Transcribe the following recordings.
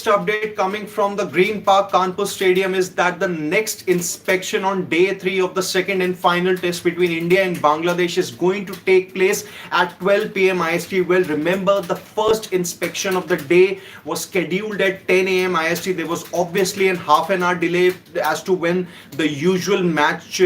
update coming from the Green Park Kanpur Stadium is that the next inspection on day 3 of the second and final test between India and Bangladesh is going to take place at 12 p.m. IST. Well, remember the first inspection of the day was scheduled at 10 a.m. IST. There was obviously a half an hour delay as to when the usual match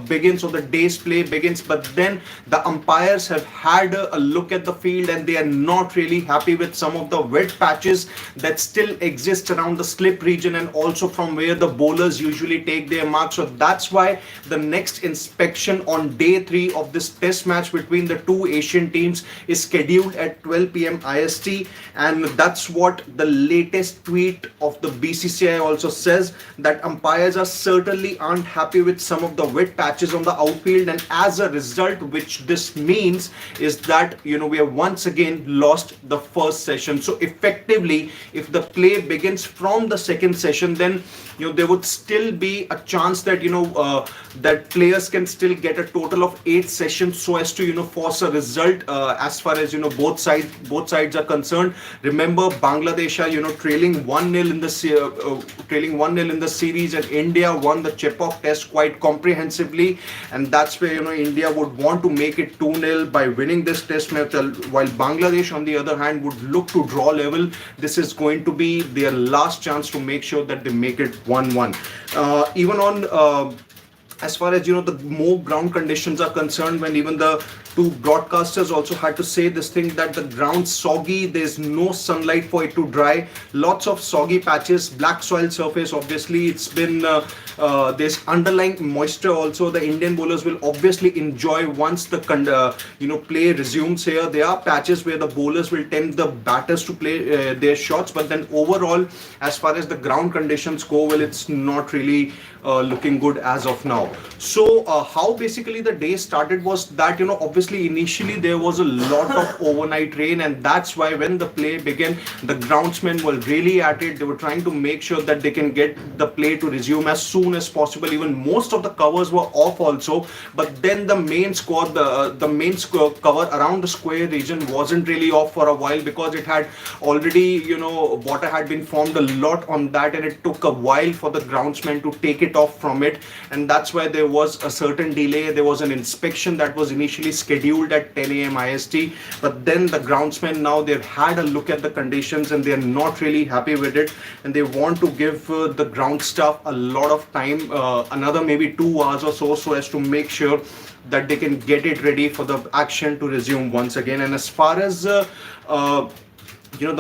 begins or the day's play begins, but then the umpires have had a look at the field and they are not really happy with some of the wet patches that still exist around the slip region and also from where the bowlers usually take their marks. So that's why the next inspection on day 3 of this test match between the two Asian teams is scheduled at 12 p.m. IST, and that's what the latest tweet of the BCCI also says, that umpires are certainly aren't happy with some of the wet patches on the outfield, and as a result, which this means is that we have once again lost the first session. So effectively, if the play begins from the second session, then there would still be a chance that that players can still get a total of 8 sessions so as to force a result as far as both sides are concerned. Remember, Bangladesh are trailing 1-0 in the series, and India won the Chepauk test quite comprehensively, and that's where India would want to make it 2-0 by winning this test match, while Bangladesh on the other hand would look to draw level. This is going to be their last chance to make sure that they make it 1-1. Even on as far as the more ground conditions are concerned, when even the two broadcasters also had to say this thing, that the ground's soggy, there's no sunlight for it to dry, lots of soggy patches, black soil surface. Obviously it's been there's underlying moisture also. The Indian bowlers will obviously enjoy once the play resumes here. There are patches where the bowlers will tempt the batters to play their shots, but then overall, as far as the ground conditions go, well, it's not really looking good as of now. So how basically the day started was that obviously initially there was a lot of overnight rain, and that's why when the play began, the groundsmen were really at it. They were trying to make sure that they can get the play to resume as soon as possible. Even most of the covers were off also, but then the main cover around the square region wasn't really off for a while, because it had already water had been formed a lot on that, and it took a while for the groundsmen to take it off from it, and that's why there was a certain delay. There was an inspection that was initially scheduled at 10 a.m. IST, but then the groundsmen, now they've had a look at the conditions and they're not really happy with it, and they want to give the ground staff a lot of time, another maybe 2 hours or so as to make sure that they can get it ready for the action to resume once again. And as far as the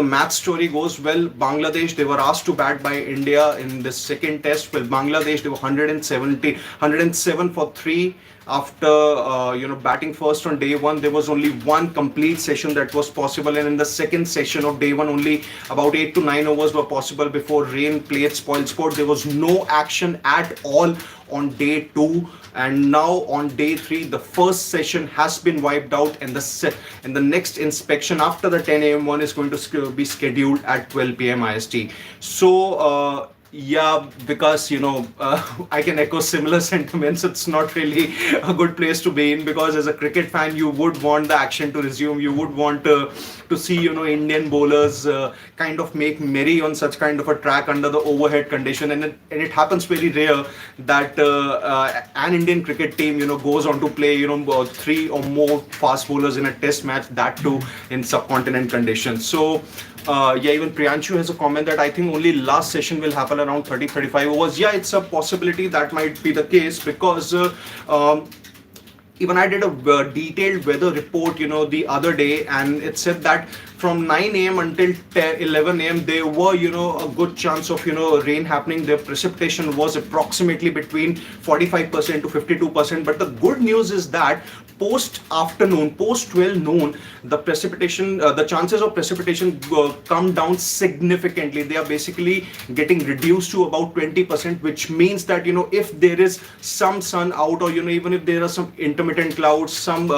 match story goes, well, Bangladesh, they were asked to bat by India in the second test. Well, Bangladesh, they were 107 for 3 after batting first on day 1. There was only one complete session that was possible, and in the second session of day 1 only about 8 to 9 overs were possible before rain played spoil sport. There was no action at all on day 2, and now on day 3 the first session has been wiped out, and the next inspection after the 10 a.m. one is going to be scheduled at 12 p.m. IST. So yeah, because I can echo similar sentiments. It's not really a good place to be in, because as a cricket fan you would want the action to resume. You would want to see Indian bowlers kind of make merry on such kind of a track under the overhead condition, and it happens very rare that an Indian cricket team goes on to play 3 or more fast bowlers in a test match, that too in subcontinent conditions. So yeah, even Priyanshu has a comment that I think only last session will happen around 30-35 overs. Yeah, it's a possibility that might be the case, because even I did a detailed weather report the other day, and it said that from 9 a.m. until 11 a.m. there were a good chance of rain happening. The precipitation was approximately between 45% to 52%, but the good news is that post 12 noon, the precipitation, the chances of precipitation come down significantly. They are basically getting reduced to about 20%, which means that if there is some sun out, or even if there are some intermittent clouds, some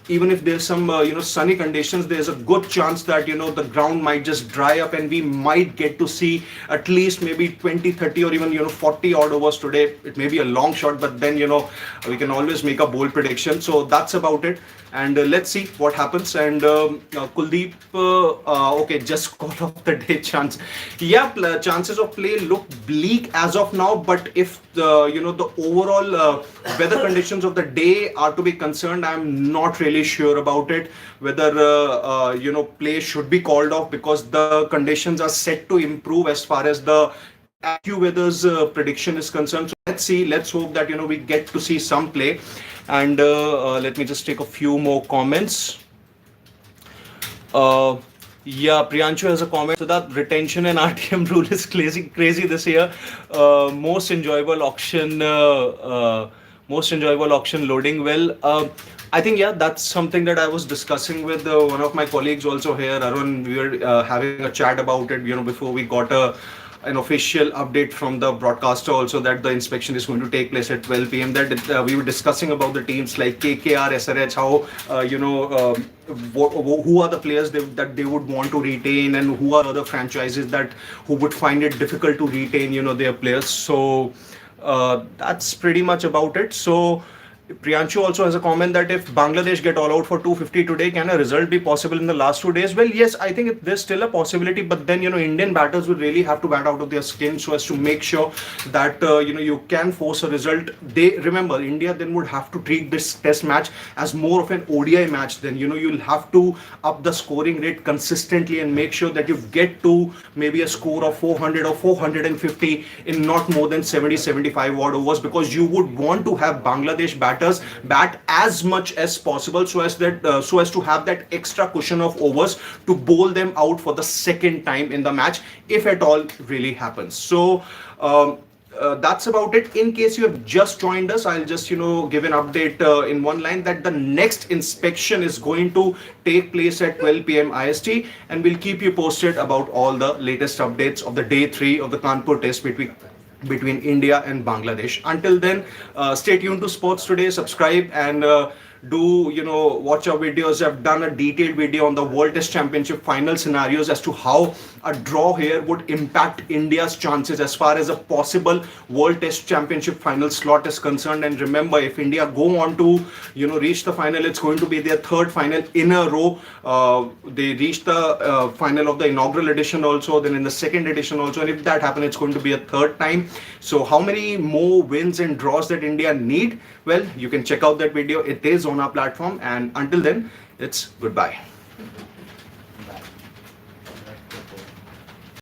even if there's some sunny conditions, there's a good chance that the ground might just dry up, and we might get to see at least maybe 20, 30, or even 40 odd overs today. It may be a long shot, but then we can always make a bold prediction. So that's about it, and let's see what happens. And Kuldeep, okay, just call of the day chance. Yeah, chances of play look bleak as of now, but if the overall weather conditions of the day are to be concerned, I'm not really sure about it whether play should be called off, because the conditions are set to improve as far as the AccuWeather's prediction is concerned. So let's see. Let's hope that we get to see some play. And let me just take a few more comments. Yeah, Priyanshu has a comment. So that retention and RTM rule is crazy this year. Most enjoyable auction loading. Well, I think, yeah, that's something that I was discussing with one of my colleagues also here, Arun. We were having a chat about it, before we got an official update from the broadcaster also, that the inspection is going to take place at 12 p.m. That we were discussing about the teams like KKR, SRH, how who are the players that they would want to retain, and who are other franchises who would find it difficult to retain their players. So that's pretty much about it. So Priyanshu also has a comment that if Bangladesh get all out for 250 today, can a result be possible in the last 2 days? Well, yes, I think there's still a possibility, but then Indian batters will really have to bat out of their skin so as to make sure that you can force a result. Remember, India then would have to treat this test match as more of an ODI match. Then you'll have to up the scoring rate consistently and make sure that you get to maybe a score of 400 or 450 in not more than 70-75 odd overs, because you would want to have Bangladesh batters bat as much as possible so as to have that extra cushion of overs to bowl them out for the second time in the match, if at all really happens. So that's about it. In case you have just joined us, I'll just give an update in one line that the next inspection is going to take place at 12 p.m. IST, and we'll keep you posted about all the latest updates of the day 3 of the Kanpur test between India and Bangladesh. Until then, stay tuned to Sports Today, subscribe, and do watch our videos. I've done a detailed video on the World Test Championship final scenarios as to how a draw here would impact India's chances as far as a possible World Test Championship final slot is concerned. And remember, if India go on to reach the final, it's going to be their third final in a row. They reached the final of the inaugural edition also, then in the second edition also, and if that happens, it's going to be a third time. So how many more wins and draws that India need? Well, you can check out that video. It is on our platform, and until then, it's goodbye.